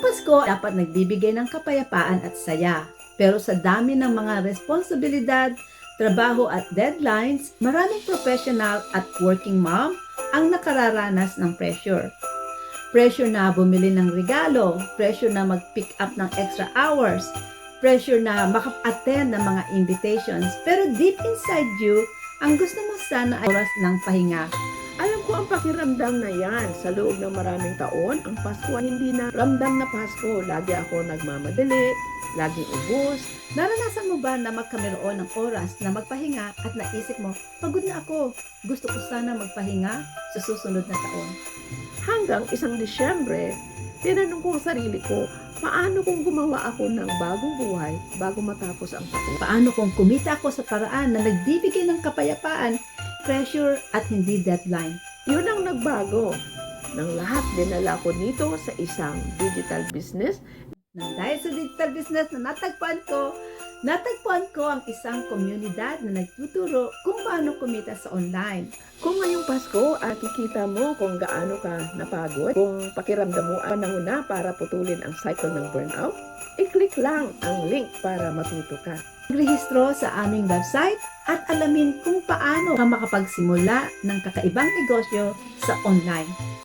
Ang Pasko dapat nagbibigay ng kapayapaan at saya. Pero sa dami ng mga responsibilidad, trabaho at deadlines, maraming professional at working mom ang nakararanas ng pressure. Pressure na bumili ng regalo, pressure na mag-pick up ng extra hours, pressure na maka-attend ng mga invitations. Pero deep inside you, ang gusto mo sana ay oras ng pahinga. Alam ko ang pakiramdam na yan. Sa loob ng maraming taon, ang Pasko ay hindi na ramdam na Pasko. Lagi ako nagmamadali, laging ubos. Naranasan mo ba na magkameron ng oras na magpahinga at naisip mo, pagod na ako, gusto ko sana magpahinga sa susunod na taon? Hanggang isang Disyembre, tinanong ko ang sarili ko, paano kung gumawa ako ng bagong buhay bago matapos ang taon? Paano kung kumita ako sa paraan na nagbibigay ng kapayapaan, pressure at hindi deadline? Yun ang nagbago. Nang lahat, dinala ko nito sa isang digital business. Nang dahil sa digital business na natagpuan ko ang isang komunidad na nagtuturo kung paano kumita sa online. Kung ngayong Pasko, kikita mo kung gaano ka napagod, kung pakiramdam mo panahon na para putulin ang cycle ng burnout, i-click lang ang link para matuto ka. Magrehistro sa aming website at alamin kung paano ka makapagsimula ng kakaibang negosyo sa online.